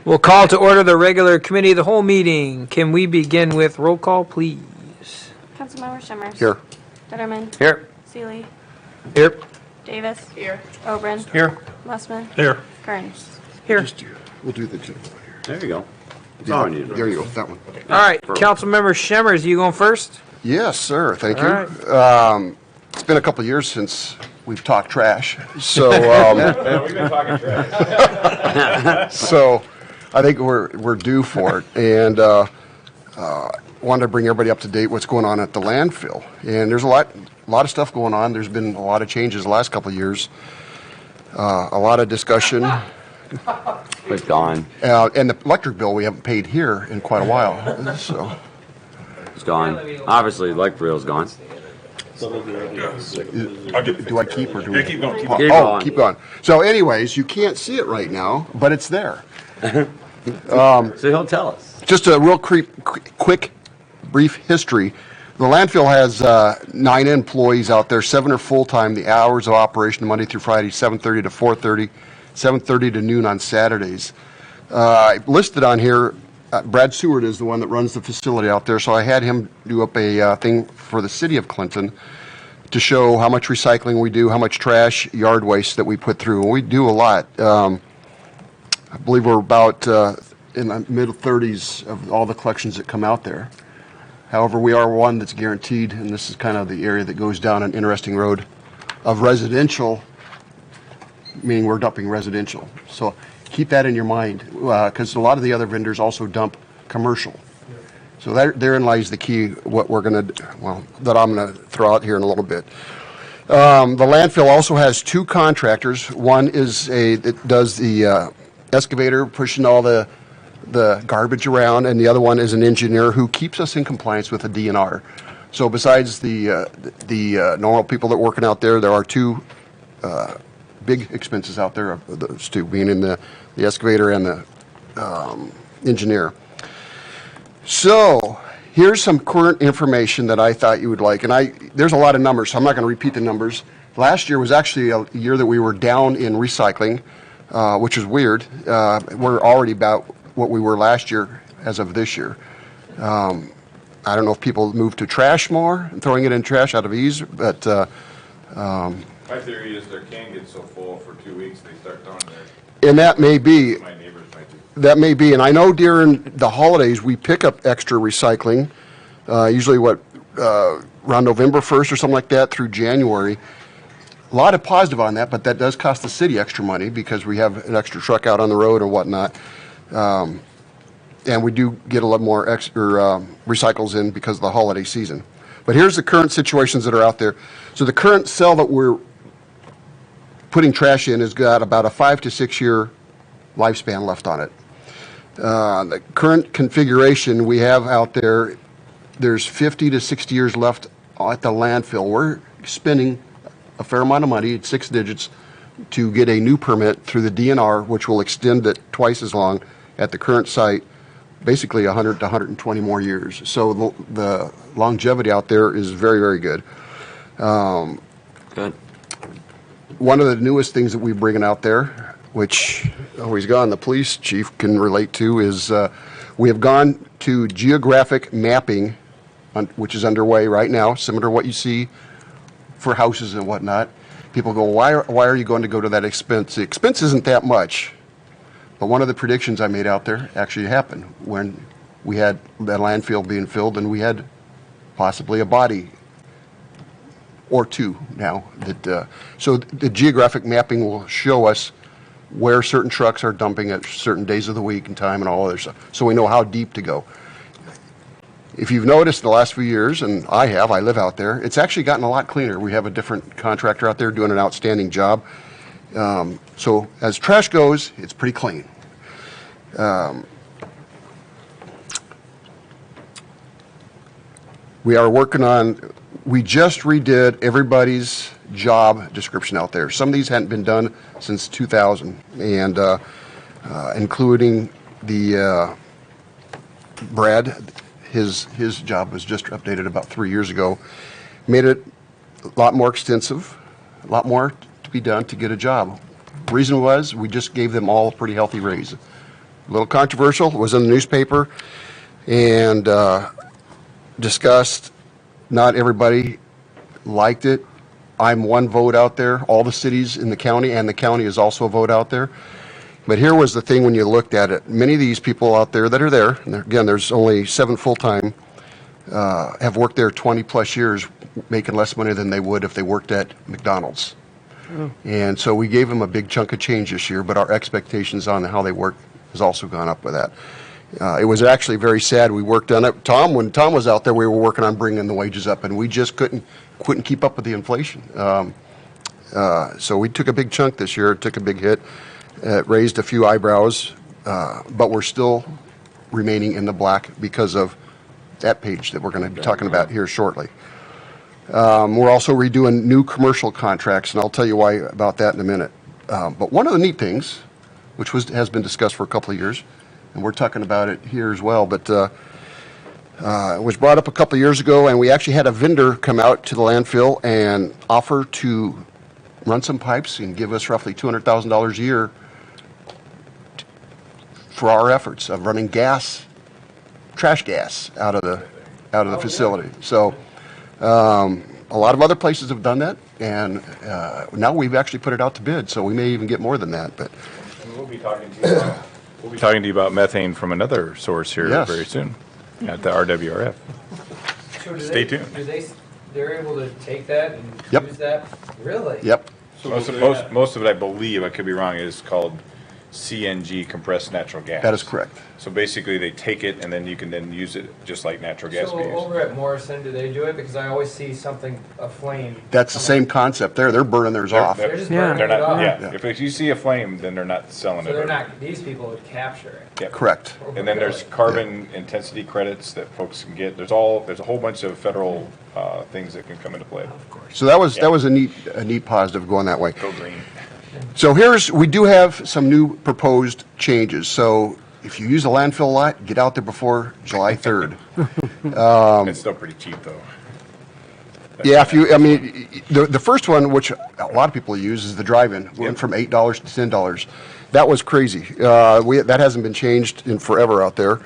We'll call to order the regular committee of the whole meeting. Can we begin with roll call, please? Councilmember Shimmers. Here. Bitterman. Here. Seeley. Here. Davis. Here. Oberon. Here. Lessman. Here. Kearns. Here. We'll do the general one here. There you go. That's all I need. There you go, that one. All right, Councilmember Shimmers, you going first? Yes, sir, thank you. All right. It's been a couple of years since we've talked trash, so We've been talking trash. so I think we're due for it, and wanted to bring everybody up to date what's going on at the landfill. And there's a lot of stuff going on. There's been a lot of changes the last couple of years, a lot of discussion. It's gone. And the electric bill we haven't paid here in quite a while, so. It's gone. Obviously, the electric bill's gone. Do I keep or do we? Keep going. Keep Oh, going. keep going. So anyways, you can't see it right now, but it's there. So he'll tell us. Just a real quick, brief history. The landfill has 9 employees out there. 7 are full-time. The hours of operation Monday through Friday, 7:30 to 4:30, 7:30 to noon on Saturdays. Listed on here, Brad Seward is the one that runs the facility out there, so I had him do up a thing for the city of Clinton to show how much recycling we do, how much trash, yard waste that we put through. And we do a lot. I believe we're about in the mid-30s of all the collections that come out there. However, we are one that's guaranteed, and this is kind of the area that goes down an interesting road of residential, meaning we're dumping residential. So keep that in your mind, because a lot of the other vendors also dump commercial. So therein lies the key, what we're going to, that I'm going to throw out here in a little bit. The landfill also has 2 contractors. One is that does the excavator, pushing all the garbage around, and the other one is an engineer who keeps us in compliance with the DNR. So besides the normal people that are working out there, there are 2 big expenses out there, of those 2 being in the excavator and the engineer. So here's some current information that I thought you would like, and there's a lot of numbers, so I'm not going to repeat the numbers. Last year was actually a year that we were down in recycling, which is weird. We're already about what we were last year as of this year. I don't know if people moved to trash more and throwing it in trash out of ease, but My theory is their can gets so full for 2 weeks they start throwing their. and that may be. My neighbors might do. That may be, and I know during the holidays we pick up extra recycling, usually around November 1st or something like that through January. A lot of positive on that, but that does cost the city extra money because we have an extra truck out on the road or whatnot. And we do get a lot more extra recycles in because of the holiday season. But here's the current situations that are out there. So the current cell that we're putting trash in has got about a 5 to 6 year lifespan left on it. The current configuration we have out there, there's 50 to 60 years left at the landfill. We're spending a fair amount of money, 6 digits, to get a new permit through the DNR, which will extend it twice as long at the current site, basically 100 to 120 more years. So the longevity out there is very, very good. Good. One of the newest things that we're bringing out there, which always gone, the police chief can relate to, is we have gone to geographic mapping, which is underway right now, similar to what you see for houses and whatnot. People go, why are you going to go to that expense? The expense isn't that much, but one of the predictions I made out there actually happened when we had that landfill being filled and we had possibly a body or 2 now. So the geographic mapping will show us where certain trucks are dumping at certain days of the week and time and all other stuff, so we know how deep to go. If you've noticed the last few years, and I live out there, it's actually gotten a lot cleaner. We have a different contractor out there doing an outstanding job. So as trash goes, it's pretty clean. We are working on, we just redid everybody's job description out there. Some of these hadn't been done since 2000, and including the Brad, his job was just updated about 3 years ago. Made it a lot more extensive, a lot more to be done to get a job. Reason was, we just gave them all a pretty healthy raise. A little controversial, was in the newspaper, and discussed. Not everybody liked it. I'm one vote out there. All the cities in the county, and the county is also a vote out there. But here was the thing when you looked at it. Many of these people out there that are there, and again, there's only 7 full-time, have worked there 20-plus years, making less money than they would if they worked at McDonald's. And so we gave them a big chunk of change this year, but our expectations on how they work has also gone up with that. It was actually very sad. We worked on it. When Tom was out there, we were working on bringing the wages up, and we just couldn't keep up with the inflation. So we took a big chunk this year, took a big hit. It raised a few eyebrows, but we're still remaining in the black because of that page that we're going to be talking about here shortly. We're also redoing new commercial contracts, and I'll tell you why about that in a minute. But one of the neat things, which has been discussed for a couple of years, and we're talking about it here as well, but it was brought up a couple of years ago, and we actually had a vendor come out to the landfill and offer to run some pipes and give us roughly $200,000 a year for our efforts of running trash gas out of the facility. So a lot of other places have done that, and now we've actually put it out to bid, so we may even get more than that. But We'll be talking to you about methane from another source here Yes. very soon at the RWRF. So do Stay they- tuned. They're able to take that and Yep. use that? Really? yep, Most of it, I believe, I could be wrong, is called CNG, compressed natural gas. that is correct. So basically, they take it and then you can then use it just like natural gas So being used. over at Morrison, do they do it? Because I always see something, a flame. That's the same concept there. They're burning theirs off. They're just Yeah. burning They're it off. not, yeah. If you see a flame, then they're not selling So it. they're not, these people would capture it. Yep. Correct. And then there's carbon intensity credits that folks can get. There's a whole bunch of federal things that can come into play. So that was a neat positive going that way. Go green. So we do have some new proposed changes. So if you use a landfill lot, get out there before July 3rd. It's still pretty cheap though. Yeah, the first one, which a lot of people use, is the drive-in. Went from $8 to $10. That was crazy. That hasn't been changed in forever out there.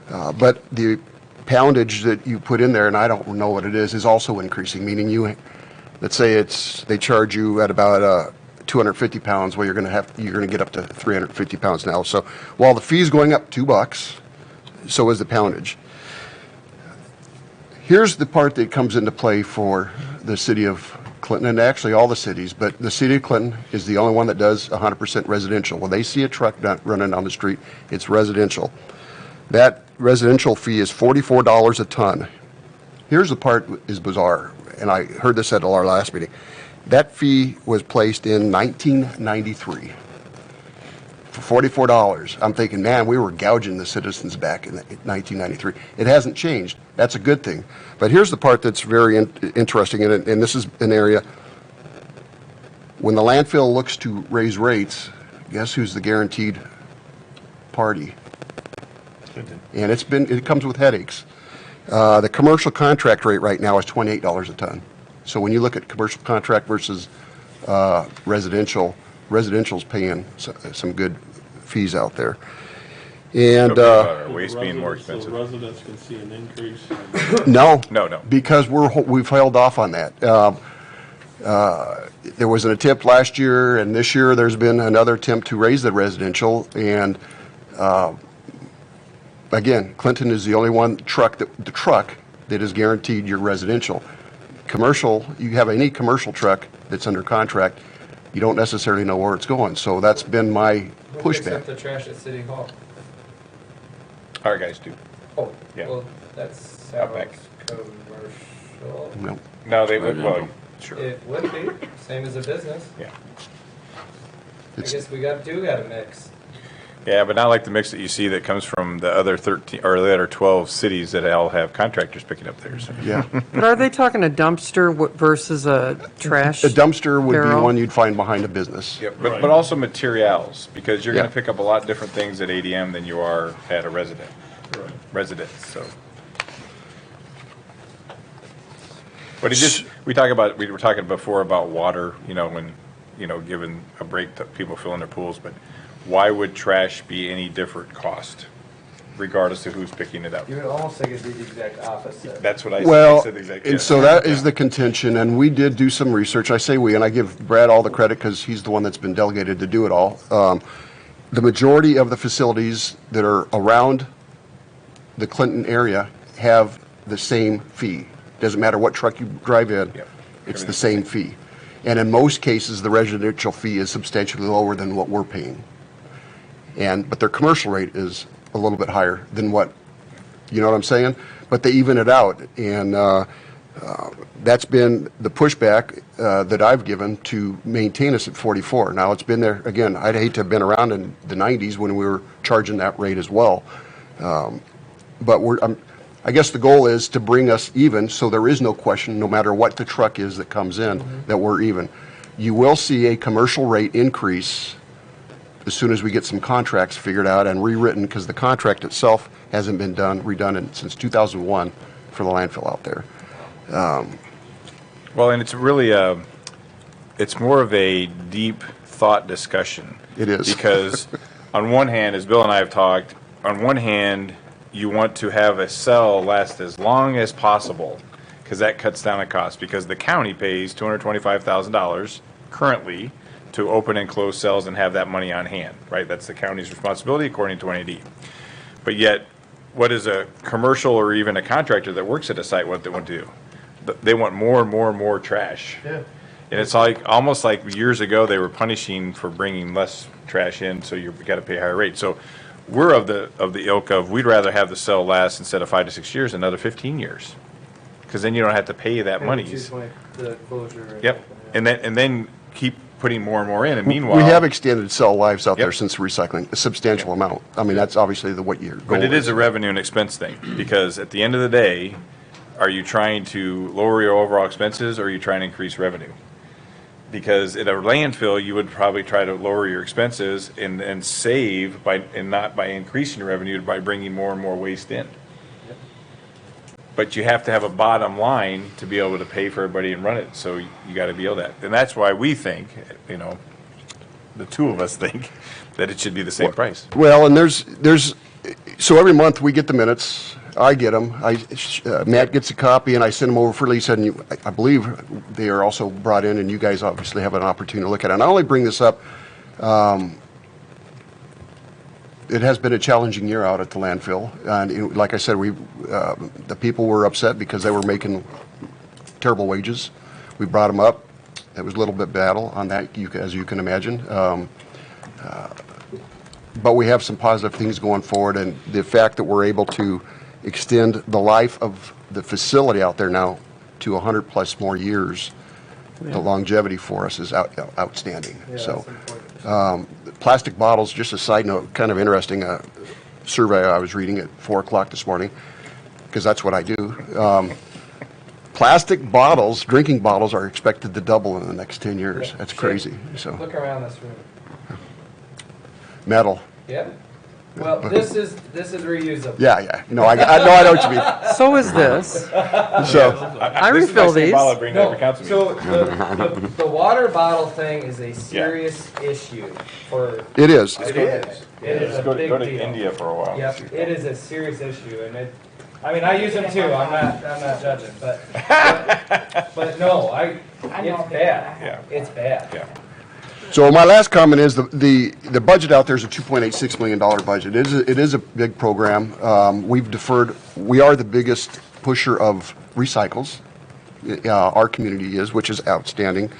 But the poundage that you put in there, and I don't know what it is also increasing. Meaning let's say they charge you at about 250 pounds. Well, you're going to get up to 350 pounds now. So while the fee's going up $2, so is the poundage. Here's the part that comes into play for the city of Clinton, and actually all the cities, but the city of Clinton is the only one that does 100% residential. When they see a truck running down the street, it's residential. That residential fee is $44 a ton. Here's the part that is bizarre, and I heard this at our last meeting. That fee was placed in 1993 for $44. I'm thinking, man, we were gouging the citizens back in 1993. It hasn't changed. That's a good thing. But here's the part that's very interesting, and this is an area. When the landfill looks to raise rates, guess who's the guaranteed party? And it comes with headaches. The commercial contract rate right now is $28 a ton. So when you look at commercial contract versus residential's paying some good fees out there. And Waste being more expensive. So residents can see an increase. no, No. because we've held off on that. There was an attempt last year, and this year there's been another attempt to raise the residential. And again, Clinton is the only one truck that is guaranteed your residential. Commercial, you have any commercial truck that's under contract, you don't necessarily know where it's going. So that's been my Who picks up pushback. the trash at City Hall? Our guys do. Oh, Yeah. well, that's Out back. commercial. No. No, they would, well, sure. It would be, same as a business. Yeah. I guess we got a mix. Yeah, but not like the mix that you see that comes from the other 13 or the other 12 cities that all have contractors picking up theirs. Yeah. But are they talking a dumpster versus a trash? A dumpster would be barrel? one you'd find behind a business. Yep, but also materials, because you're going Yeah. to pick up a lot different things at ADM than you are at a residence, so. But we were talking before about water, when giving a break to people filling their pools, but why would trash be any different cost, regardless of who's picking it up? You would almost think it'd be the exact opposite. That's what I Well, said. Exactly. and so that is the contention, and we did do some research. I say we, and I give Brad all the credit because he's the one that's been delegated to do it all. The majority of the facilities that are around the Clinton area have the same fee. Doesn't matter what truck you drive in, Yep. it's the same fee. And in most cases, the residential fee is substantially lower than what we're paying. But their commercial rate is a little bit higher than what, you know what I'm saying? But they even it out, and that's been the pushback that I've given to maintain us at 44. Now, it's been there, again, I'd hate to have been around in the 90s when we were charging that rate as well. But I guess the goal is to bring us even, so there is no question, no matter what the truck is that comes in, that we're even. You will see a commercial rate increase as soon as we get some contracts figured out and rewritten, because the contract itself hasn't been redone since 2001 for the landfill out there. Well, and it's really it's more of a deep thought discussion. It is. Because on one hand, as Bill and I have talked, on one hand, you want to have a cell last as long as possible, because that cuts down on costs, because the county pays $225,000 currently to open and close cells and have that money on hand, right? That's the county's responsibility according to 180. But yet, what is a commercial or even a contractor that works at a site, what they want to do? They want more and more and more trash. Yeah. And it's almost like years ago they were punishing for bringing less trash in, so you've got to pay a higher rate. So we're of the ilk of, we'd rather have the cell last, instead of 5 to 6 years, another 15 years, because then you don't have to pay that money. The closure. Yep, and then keep putting more and more in, and meanwhile. We have extended cell lives out there Yep. since recycling, a substantial amount. I mean, that's obviously what your goal But it is a revenue and expense thing, because at the end of the day, are you trying to lower your overall expenses, or are you trying to increase revenue? Because at a landfill, you would probably try to lower your expenses and save not by increasing your revenue, by bringing more and more waste in. But you have to have a bottom line to be able to pay for everybody and run it, so you got to be able to. And that's why we think, the two of us think, that it should be the same price. Well, and so every month we get the minutes. I get them. Matt gets a copy, and I send them over for Lisa, and I believe they are also brought in, and you guys obviously have an opportunity to look at it. And I only bring this up, it has been a challenging year out at the landfill. And like I said, the people were upset because they were making terrible wages. We brought them up. It was a little bit battle on that, as you can imagine. But we have some positive things going forward, and the fact that we're able to extend the life of the facility out there now to 100+ more years, the longevity for us is outstanding. So, plastic bottles, just a side note, kind of interesting, survey I was reading at 4 o'clock this morning, because that's what I do. Plastic bottles, drinking bottles, are expected to double in the next 10 years. That's crazy. So, Look around this room. metal. Yeah. Well, this is reusable. Yeah. No, I know what you mean. So is this. So, I This is my refill same these. bottle I bring to every council So meeting. the water bottle thing is a serious issue for. it is. It is. It is Just a go big to deal. India for a while. Yep, it is a serious issue, and I use them too. I'm not judging, but no, it's bad. Yeah. It's bad. Yeah. So my last comment is the budget out there is a $2.86 million budget. It is a big program. We've deferred. We are the biggest pusher of recycles. Our community is, which is outstanding.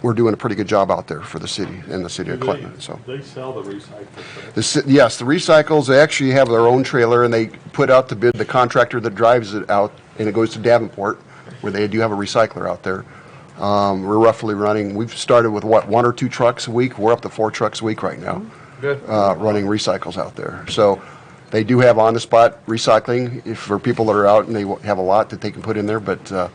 We're doing a pretty good job out there for the city and the city of Clinton. So They sell the recycling. yes, the recycles, they actually have their own trailer, and they put out to bid the contractor that drives it out, and it goes to Davenport, where they do have a recycler out there. We're roughly running, we've started with 1 or 2 trucks a week. We're up to 4 trucks a week right now. Good. Running recycles out there. So they do have on-the-spot recycling for people that are out and they have a lot that they can put in there, but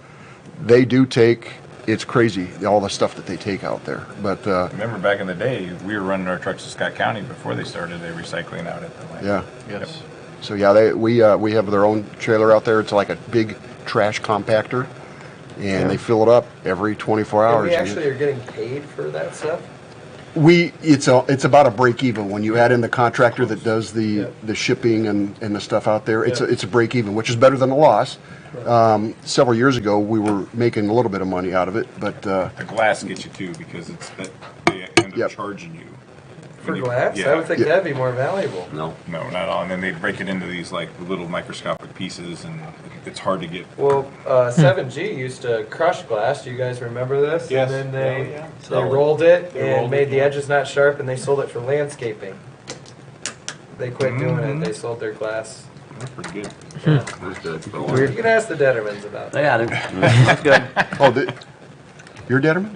they do take, it's crazy, all the stuff that they take out there. But Remember back in the day, we were running our trucks to Scott County before they started the recycling out at the land. yeah. Yes. So yeah, we have their own trailer out there. It's like a big trash compactor. And they fill it up every 24 And hours. we actually are getting paid for that stuff? It's about a break even when you add in the contractor that does the shipping and the stuff out there. It's a break even, which is better than a loss. Several years ago, we were making a little bit of money out of it, but The glass gets you too, because they end up Yep. charging you. For When you- glass? Yeah. I would think Yeah. that'd be more valuable. No. No, not at all. And then they break it into these like little microscopic pieces, and it's hard to get. Well, 7G used to crush glass. Do you guys remember this? Yes. And then they Sell it. rolled it They and rolled made it, the yeah. edges not sharp, and they sold it for landscaping. They quit doing Mm-hmm. it. They sold their glass. That's pretty good. That's good. For a while. You can ask the Dettermans about They that. got it. That's good. oh, you're Detterman?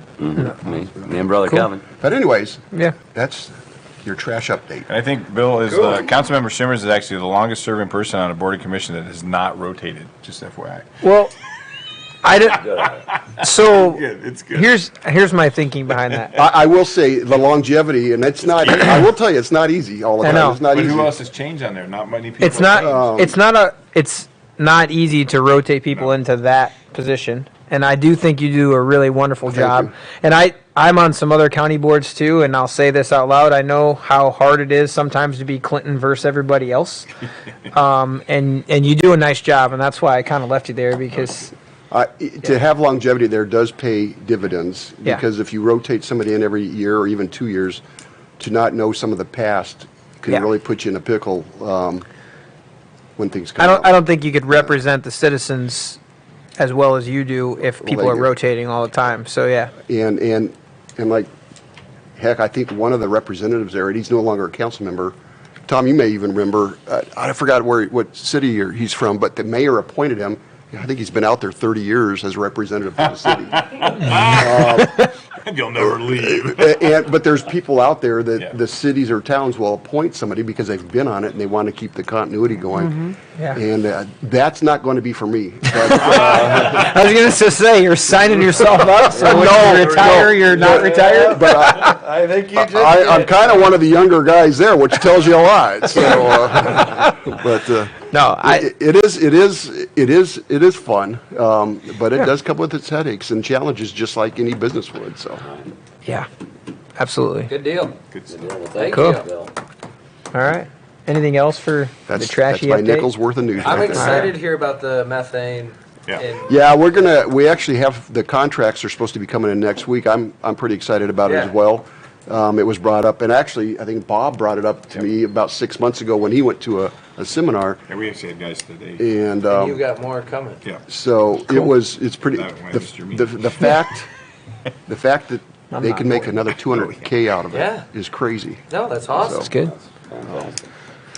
Me and brother Kevin. But anyways, Yeah. that's your trash update. And I think Bill is Cool. Councilmember Shimmers is actually the longest serving person on a board of commission that has not rotated. Just FYI. Well, I did, so Good. It's good. here's my thinking behind that. I will say the longevity, and it's not, I will tell you, it's not easy all the I time. know. It's not But easy. who else has changed on there? Not many people. It's not. have changed. It's not easy to rotate people into that position, and I do think you do a really wonderful job. you. And I'm on some other county boards too, and I'll say this out loud. I know how hard it is sometimes to be Clinton versus everybody else, and you do a nice job, and that's why I kind of left you there because To have longevity there does pay dividends, Yeah. because if you rotate somebody in every year or even 2 years, to not know some of the past can Yeah. really put you in a pickle when things come I up. don't think you could represent the citizens as well as you do if people they are do. rotating all the time. So yeah, And like, heck, I think one of the representatives there, and he's no longer a council member. Tom, you may even remember, I forgot what city he's from, but the mayor appointed him. I think he's been out there 30 years as a representative for the city. You'll never leave. But there's people out there that Yeah. the cities or towns will appoint somebody because they've been on it and they want to keep the continuity going. Yeah. And that's not going to be for me. But, I was gonna say you're signing yourself up. So when you retire, you're not retired. but I think you just I'm did. kind of one of the younger guys there, which tells you a lot. So, but No, it is fun, but it does come with its headaches and challenges, just like any business would. So, yeah, absolutely. Good deal. Good stuff. Thank Cool. you. All right. Anything else for that's the trashy my update? nickel's worth of news. I'm right there. excited to hear about the methane. Yeah. And Yeah, we actually have the contracts are supposed to be coming in next week. I'm pretty excited about it Yeah. as well. It was brought up, and actually, I think Bob brought it up to me about 6 months ago when he went to a seminar, Yeah, we actually had guys today. and you got more coming. Yeah. so it's pretty. That when I missed your meeting. The fact that they can make another 200K out of it Yeah. is crazy. No, that's awesome. That's good.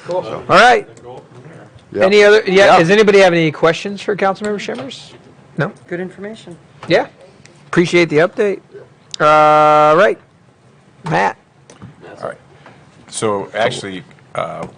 Cool. All right. Yeah. Any other? Yeah. Yeah. Does anybody have any questions for Councilmember Shimmers? No. Good information. Yeah. Appreciate the update. Right. Matt. So actually,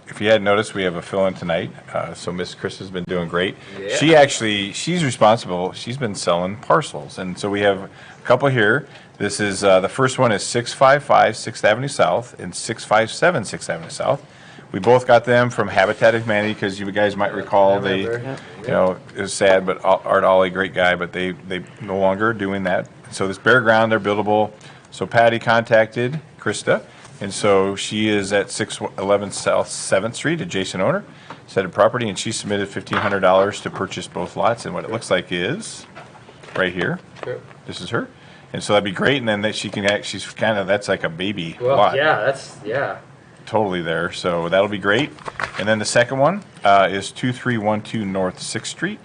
if you hadn't noticed, we have a fill-in tonight. So Miss Chris has been doing great. Yeah. She's responsible. She's been selling parcels. And so we have a couple here. This is, the first one is 655 6th Avenue South and 657 6th Avenue South. We both got them from Habitat of Humanity, because you guys might recall they, remember. you know, it was sad, but Art Ollie, great guy, but they no longer are doing that. So this bare ground, they're buildable. So Patty contacted Krista, and so she is at 611 South 7th Street, adjacent owner, said a property, and she submitted $1,500 to purchase both lots, and what it looks like is right here. Sure. This is her. And so that'd be great, and then that she can act, she's kind of, that's like a baby Well, lot. yeah. Totally there, so that'll be great. And then the second one is 2312 North 6th Street.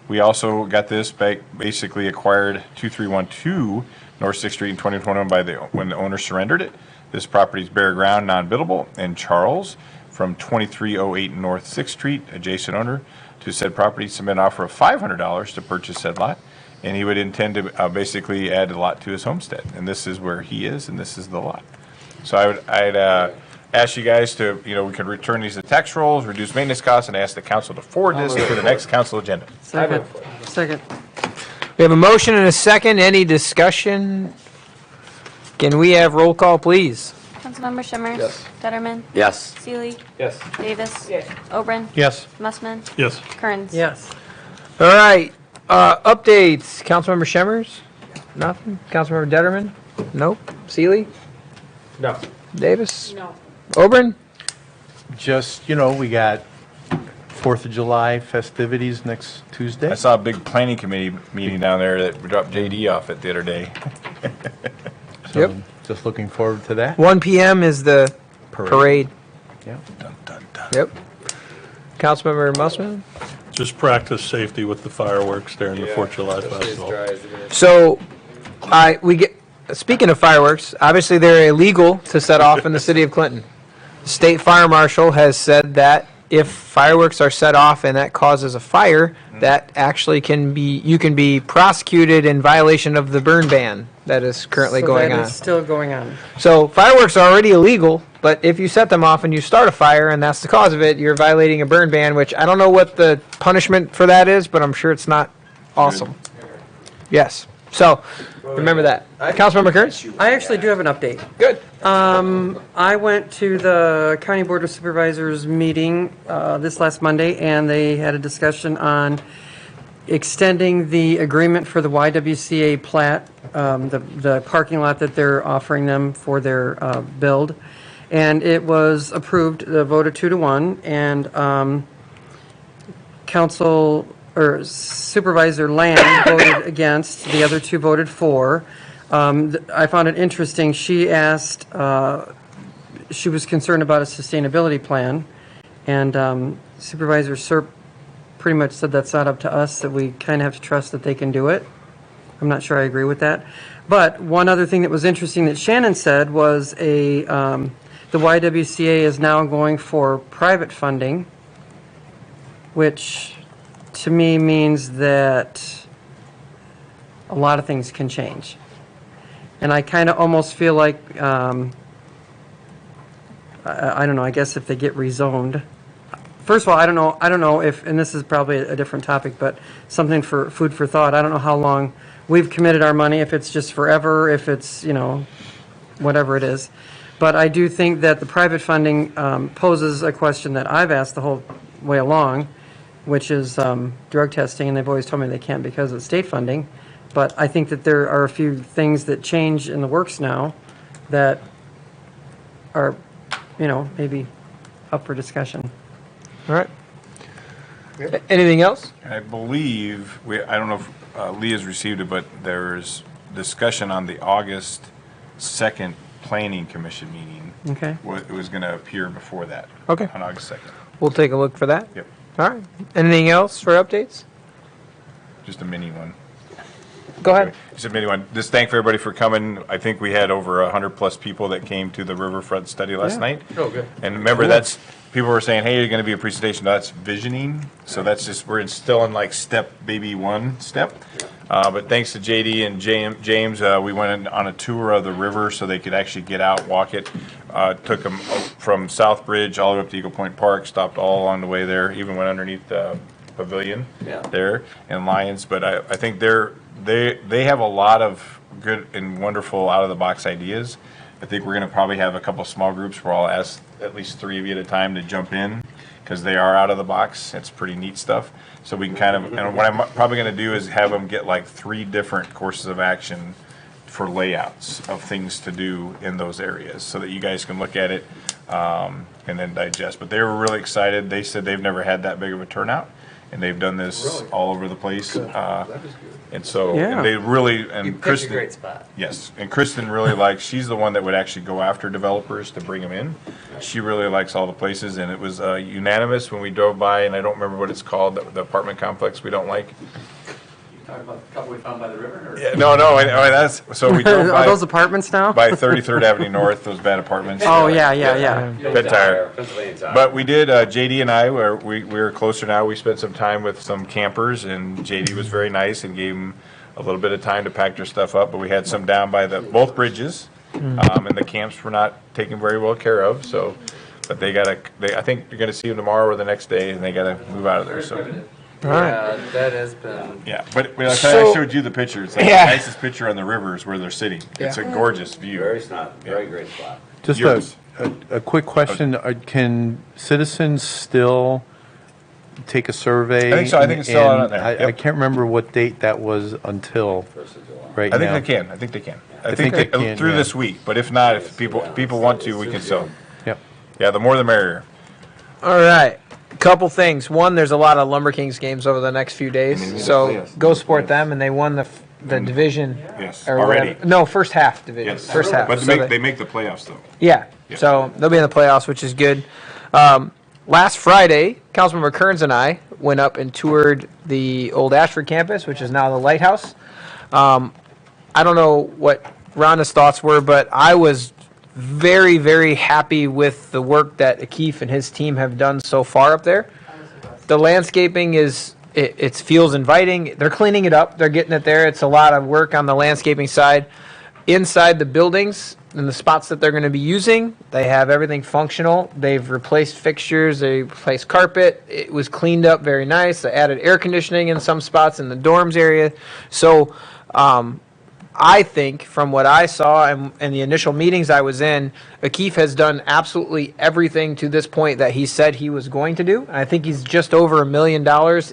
We also got this basically acquired 2312 North 6th Street in 2021 when the owner surrendered it. This property is bare ground, non-buildable, and Charles from 2308 North 6th Street, adjacent owner to said property, submit an offer of $500 to purchase said lot, and he would intend to basically add a lot to his homestead. And this is where he is, and this is the lot. So I'd ask you guys to, we could return these to tax rolls, reduce maintenance costs, and ask the council to forward this to the next council agenda. Second. Second. We have a motion and a second. Any discussion? Can we have roll call, please? Councilmember Shimmers. Yes. Detterman. Yes. Seeley. Yes. Davis. Oberon. Yes. Mussman. Yes. Kearns. Yes. All right. Updates. Councilmember Shemmers? Nothing. Councilmember Detterman? Nope. Seeley? No. Davis? No. Oberon? Just, we got 4th of July festivities next Tuesday. I saw a big planning committee meeting down there that we dropped JD off at the other day. So Yep. Just looking forward to that. 1 p.m. is the parade. Yeah. Dun, dun, dun. Yep. Councilmember Musman? Just practice safety with the fireworks during the 4th of July Especially as festival. dry as it is. So, speaking of fireworks, obviously they're illegal to set off in the city of Clinton. The state fire marshal has said that if fireworks are set off and that causes a fire, that actually you can be prosecuted in violation of the burn ban that is currently going That on. is still going on. So fireworks are already illegal, but if you set them off and you start a fire and that's the cause of it, you're violating a burn ban, which I don't know what the punishment for that is, but I'm sure it's not awesome. Yes. So remember that. Councilmember Kearns? I actually do have an update. Good. I went to the County Board of Supervisors meeting this last Monday, and they had a discussion on extending the agreement for the YWCA plat, the parking lot that they're offering them for their build. And it was approved, voted 2-1, and Supervisor Land voted against, the other two voted for. I found it interesting, she asked, she was concerned about a sustainability plan, and Supervisor Serp pretty much said that's not up to us, that we kind of have to trust that they can do it. I'm not sure I agree with that. But one other thing that was interesting that Shannon said was the YWCA is now going for private funding, which to me means that a lot of things can change. And I kind of almost feel like, I don't know, I guess if they get rezoned. First of all, I don't know if, and this is probably a different topic, but something for food for thought. I don't know how long we've committed our money, if it's just forever, if it's, whatever it is. But I do think that the private funding poses a question that I've asked the whole way along, which is drug testing, and they've always told me they can't because of state funding. But I think that there are a few things that change in the works now that are, maybe up for discussion. All right. Anything else? I believe, I don't know if Lee has received it, but there's discussion on the August 2nd Planning Commission meeting. Okay. It was going to appear before that. Okay. On August 2nd. We'll take a look for that. Yep. All right. Anything else for updates? Just a mini one. Go ahead. Just a mini one. Just thank everybody for coming. I think we had over 100+ people that came to the Riverfront study last night. Oh, good. And remember, people were saying, hey, you're going to be a presentation. That's visioning. So that's just, we're still in like baby one step. But thanks to JD and James, we went on a tour of the river so they could actually get out, walk it. Took them from Southbridge all the way up to Eagle Point Park, stopped all along the way there, even went underneath the pavilion there in Lions. But I think they have a lot of good and wonderful out-of-the-box ideas. I think we're going to probably have a couple small groups where I'll ask at least 3 of you at a time to jump in, because they are out of the box. It's pretty neat stuff. So we can kind of, and what I'm probably going to do is have them get like 3 different courses of action for layouts of things to do in those areas so that you guys can look at it and then digest. But they were really excited. They said they've never had that big of a turnout, and they've done this all over the place. And so and they really, and You picked Kristen, a great spot. yes, and Kristen really likes, she's the one that would actually go after developers to bring them in. She really likes all the places, and it was unanimous when we drove by, and I don't remember what it's called, the apartment complex we don't like. Talking about the couple we found by the river? Or? Yeah, no, that's, so we drove Are those by, apartments now? by 33rd Avenue North, those bad apartments. Oh, yeah. Bed tire. But we did, JD and I, we were closer now. We spent some time with some campers, and JD was very nice and gave them a little bit of time to pack their stuff up. But we had some down by both bridges, and the camps were not taken very well care of. So, but I think you're going to see them tomorrow or the next day, and they got to move out of there. So. Yeah, that has been. Yeah, but I showed you the picture. It's like the nicest picture on the river is where they're sitting. It's a gorgeous view. Very great spot. Just a quick question. Can citizens still take a survey. I think so. I think it's still and on there. I Yep. can't remember what date that was until right I think now. they can. I think they can. I think think they can, through yeah. this week. But if not, if people want to, we can still. Yep. Yeah, the more the merrier. All right. Couple things. One, there's a lot of Lumber Kings games over the next few days, so go support them. And they won the division. Yes, or already. whatever. No, first half division. Yes. First half. But So they make the playoffs though. yeah. Yeah. So they'll be in the playoffs, which is good. Last Friday, Councilmember Kearns and I went up and toured the old Ashford campus, which is now the Lighthouse. I don't know what Rhonda's thoughts were, but I was very, very happy with the work that Akeef and his team have done so far up there. The landscaping it feels inviting. They're cleaning it up. They're getting it there. It's a lot of work on the landscaping side. Inside the buildings and the spots that they're going to be using, they have everything functional. They've replaced fixtures. They replaced carpet. It was cleaned up very nice. They added air conditioning in some spots in the dorms area. So I think from what I saw and the initial meetings I was in, Akeef has done absolutely everything to this point that he said he was going to do. And I think he's just over $1 million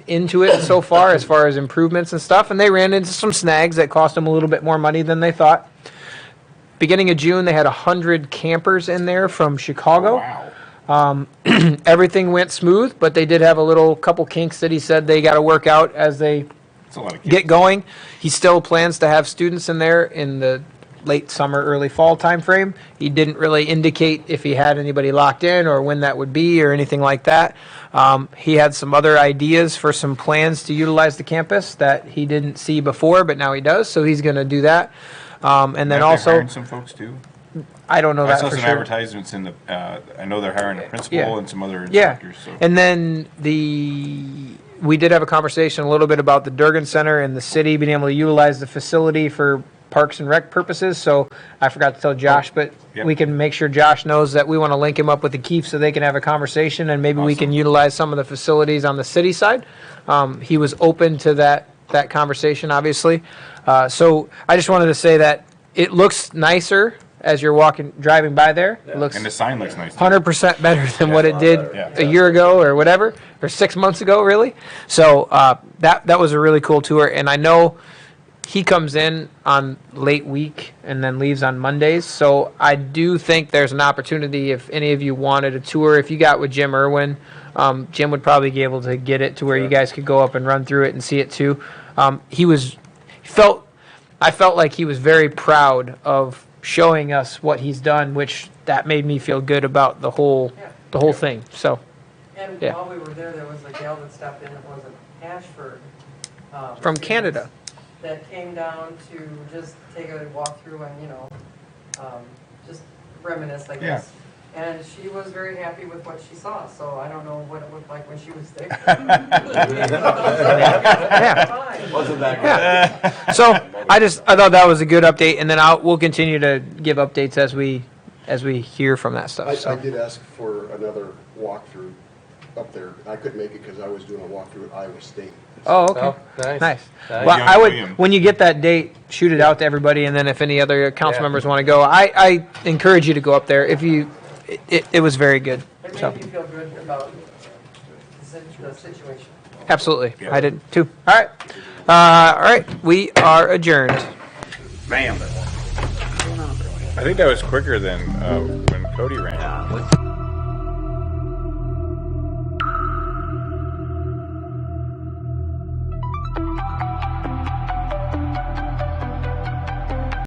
into it so far as improvements and stuff. And they ran into some snags that cost them a little bit more money than they thought. Beginning of June, they had 100 campers in there from Chicago. Wow. Everything went smooth, but they did have a couple kinks that he said they got to work out as they That's a lot of kids. get going. He still plans to have students in there in the late summer, early fall timeframe. He didn't really indicate if he had anybody locked in or when that would be or anything like that. He had some other ideas for some plans to utilize the campus that he didn't see before, but now he does, so he's going to do that. And then They're also, hiring some folks too. I don't know I that saw for some sure. advertisements in the. I know they're hiring a principal Yeah. and some other Yeah, instructors. So. and then we did have a conversation a little bit about the Durgan Center and the city being able to utilize the facility for Parks and Rec purposes. So I forgot to tell Josh, but Yep. we can make sure Josh knows that we want to link him up with the Keefe so they can have a conversation and maybe we can utilize some of the facilities on the city side. He was open to that conversation, obviously. So I just wanted to say that it looks nicer as you're driving by there. It looks And the sign looks nice. Too. 100% better than what it did Yeah. a year ago or whatever, or 6 months ago, really. So that was a really cool tour, and I know he comes in on late week and then leaves on Mondays. So I do think there's an opportunity if any of you wanted a tour. If you got with Jim Irwin, Jim would probably be able to get it to where you guys could go up and run through it and see it too. I felt like he was very proud of showing us what he's done, which that made me feel good about the whole thing. So And Yeah. while we were there, there was a gal that stopped in, it was an Ashford. from student Canada. That came down to just take a walk through and, just reminisce, I guess. And she was very happy with what she saw, so I don't know what it looked like when she was there. Yeah. Fine. Wasn't that good? Yeah. So I thought that was a good update, and then we'll continue to give updates as we hear from that stuff. I So. did ask for another walkthrough up there. I couldn't make it because I was doing a walkthrough at Iowa State. Oh, okay. Oh, nice. Nice. Nice. Well, Young I would, William. when you get that date, shoot it out to everybody, and then if any other council members want to go, I encourage you to go up there. It was very good. It So, made me feel good about the situation. absolutely. Yeah. I did too. All right. We are adjourned. Bam. I think that was quicker than when Cody ran. Yeah.